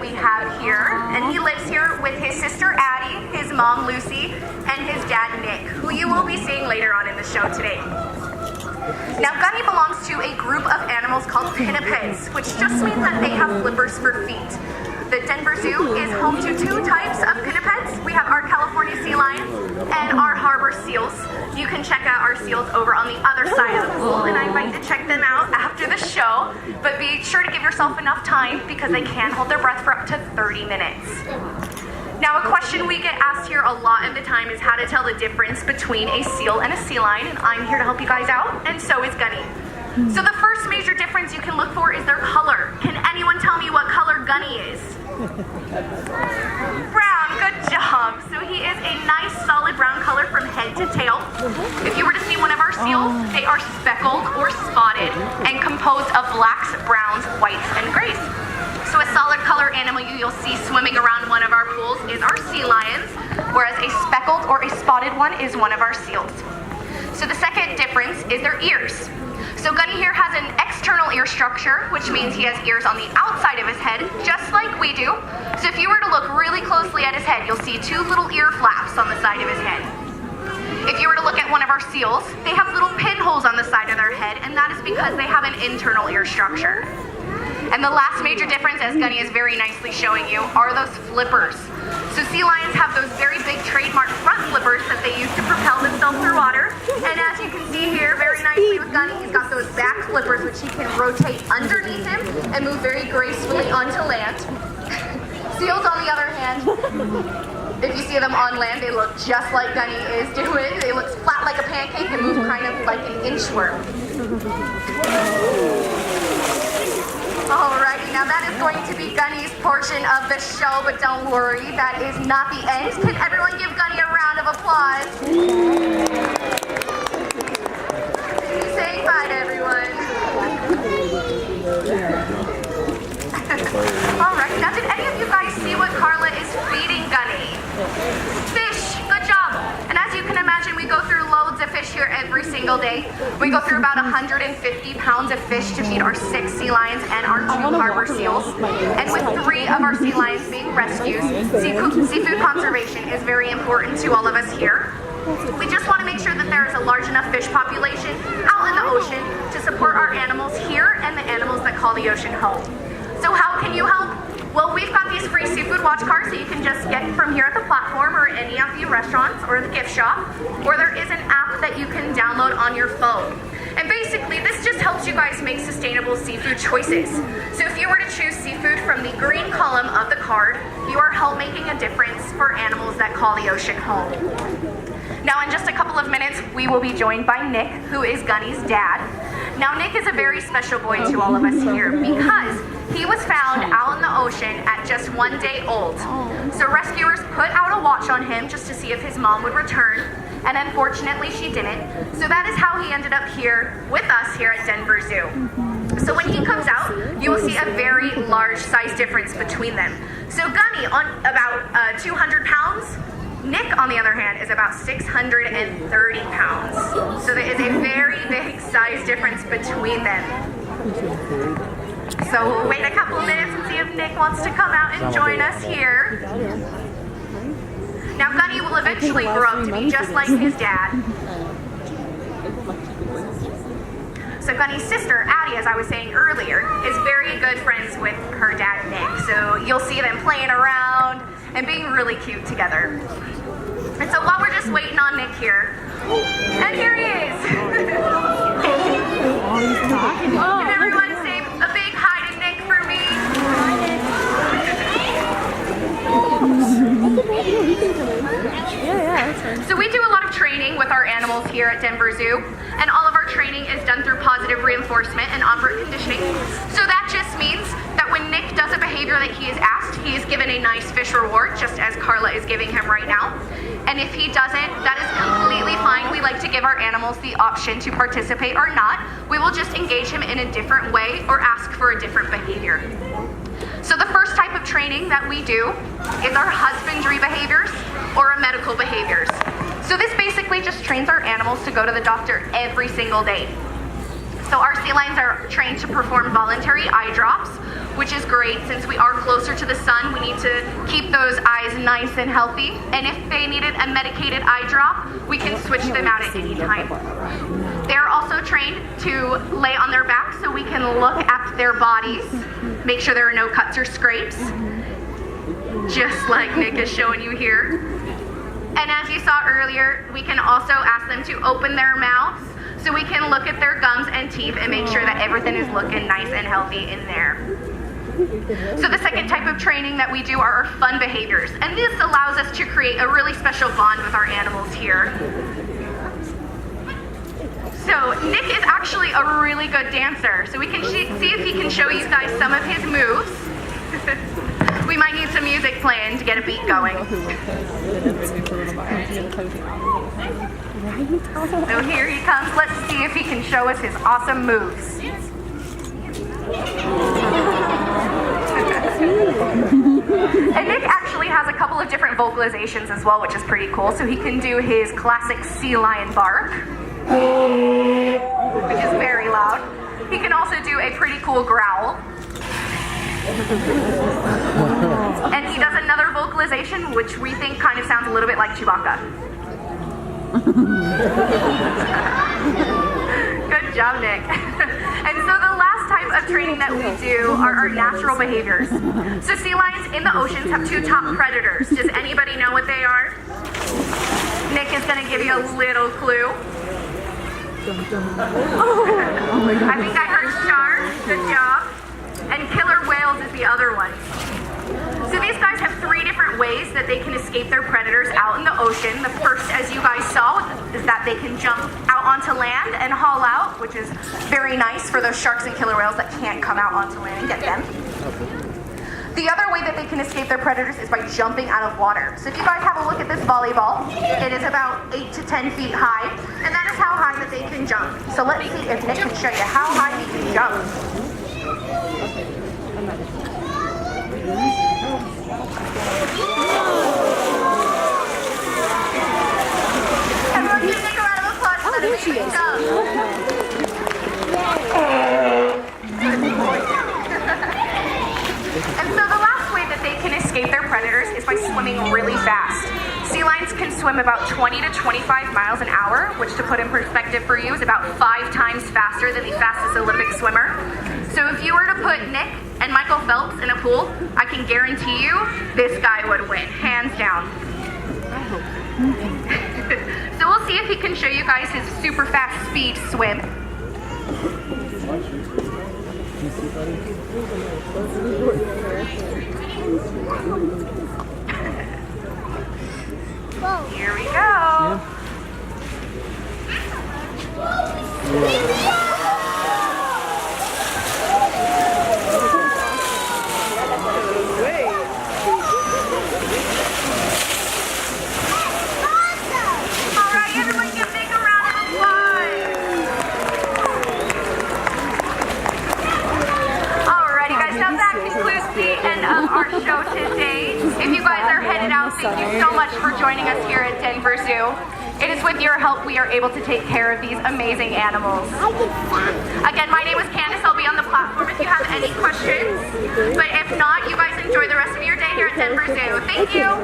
we have here, and he lives here with his sister Addie, his mom Lucy, and his dad Nick, who you will be seeing later on in the show today. Now, Gunny belongs to a group of animals called pinnipeds, which just means that they have flippers for feet. The Denver Zoo is home to two types of pinnipeds. We have our California sea lions and our harbor seals. You can check out our seals over on the other side of the pool, and I invite you to check them out after the show. But be sure to give yourself enough time because they can hold their breath for up to 30 minutes. Now, a question we get asked here a lot of the time is how to tell the difference between a seal and a sea lion, and I'm here to help you guys out, and so is Gunny. So the first major difference you can look for is their color. Can anyone tell me what color Gunny is? Brown, good job. So he is a nice solid brown color from head to tail. If you were to see one of our seals, they are speckled or spotted and composed of blacks, browns, whites, and grays. So a solid color animal you'll see swimming around one of our pools is our sea lions, whereas a speckled or a spotted one is one of our seals. So the second difference is their ears. So Gunny here has an external ear structure, which means he has ears on the outside of his head, just like we do. So if you were to look really closely at his head, you'll see two little ear flaps on the side of his head. If you were to look at one of our seals, they have little pinholes on the side of their head, and that is because they have an internal ear structure. And the last major difference, as Gunny is very nicely showing you, are those flippers. So sea lions have those very big trademark front flippers that they use to propel themselves through water. And as you can see here very nicely with Gunny, he's got those back flippers which he can rotate underneath him and move very gracefully onto land. Seals, on the other hand, if you see them on land, they look just like Gunny is doing. They look flat like a pancake and move kind of like an inchworm. Alrighty, now that is going to be Gunny's portion of the show, but don't worry, that is not the end. Can everyone give Gunny a round of applause? He's saying bye to everyone. Alright, now did any of you guys see what Carla is feeding Gunny? Fish, good job. And as you can imagine, we go through loads of fish here every single day. We go through about 150 pounds of fish to feed our 6 sea lions and our 2 harbor seals. And with 3 of our sea lions being rescued, seafood conservation is very important to all of us here. We just want to make sure that there is a large enough fish population out in the ocean to support our animals here and the animals that call the ocean home. So how can you help? Well, we've got these free seafood watch cards that you can just get from here at the platform or any of the restaurants or the gift shop, or there is an app that you can download on your phone. And basically, this just helps you guys make sustainable seafood choices. So if you were to choose seafood from the green column of the card, you are making a difference for animals that call the ocean home. Now, in just a couple of minutes, we will be joined by Nick, who is Gunny's dad. Now, Nick is a very special boy to all of us here because he was found out in the ocean at just 1 day old. So rescuers put out a watch on him just to see if his mom would return, and unfortunately she didn't. So that is how he ended up here with us here at Denver Zoo. So when he comes out, you will see a very large size difference between them. So Gunny, on about 200 pounds, Nick, on the other hand, is about 630 pounds. So there is a very big size difference between them. So we'll wait a couple of minutes and see if Nick wants to come out and join us here. Now, Gunny will eventually grow up to be just like his dad. So Gunny's sister, Addie, as I was saying earlier, is very good friends with her dad, Nick. So you'll see them playing around and being really cute together. And so while we're just waiting on Nick here, and here he is. Can everyone say a big hi to Nick for me? So we do a lot of training with our animals here at Denver Zoo, and all of our training is done through positive reinforcement and operant conditioning. So that just means that when Nick does a behavior that he is asked, he is given a nice fish reward, just as Carla is giving him right now. And if he doesn't, that is completely fine. We like to give our animals the option to participate or not. We will just engage him in a different way or ask for a different behavior. So the first type of training that we do is our husbandry behaviors or our medical behaviors. So this basically just trains our animals to go to the doctor every single day. So our sea lions are trained to perform voluntary eye drops, which is great since we are closer to the sun. We need to keep those eyes nice and healthy. And if they needed a medicated eye drop, we can switch them out at any time. They're also trained to lay on their back so we can look at their bodies, make sure there are no cuts or scrapes, just like Nick is showing you here. And as you saw earlier, we can also ask them to open their mouths so we can look at their gums and teeth and make sure that everything is looking nice and healthy in there. So the second type of training that we do are our fun behaviors, and this allows us to create a really special bond with our animals here. So Nick is actually a really good dancer, so we can see if he can show you guys some of his moves. We might need some music playing to get a beat going. So here he comes. Let's see if he can show us his awesome moves. And Nick actually has a couple of different vocalizations as well, which is pretty cool. So he can do his classic sea lion bark, which is very loud. He can also do a pretty cool growl. And he does another vocalization, which we think kind of sounds a little bit like Chewbacca. Good job, Nick. And so the last type of training that we do are our natural behaviors. So sea lions in the oceans have two top predators. Does anybody know what they are? Nick is going to give you a little clue. I think I heard sharks. Good job. And killer whales is the other one. So these guys have three different ways that they can escape their predators out in the ocean. The first, as you guys saw, is that they can jump out onto land and haul out, which is very nice for those sharks and killer whales that can't come out onto land and get them. The other way that they can escape their predators is by jumping out of water. So if you guys have a look at this volleyball, it is about 8 to 10 feet high, and that is how high that they can jump. So let's see if Nick can show you how high he can jump. Everyone give Nick a round of applause for that amazing jump. And so the last way that they can escape their predators is by swimming really fast. Sea lions can swim about 20 to 25 miles an hour, which to put in perspective for you is about 5 times faster than the fastest Olympic swimmer. So if you were to put Nick and Michael Phelps in a pool, I can guarantee you this guy would win, hands down. So we'll see if he can show you guys his super fast speed swim. Here we go. Of our show today. If you guys are headed out, thank you so much for joining us here at Denver Zoo. It is with your help we are able to take care of these amazing animals. Again, my name is Candace. I'll be on the platform if you have any questions. But if not, you guys enjoy the rest of your day here at Denver Zoo. Thank you.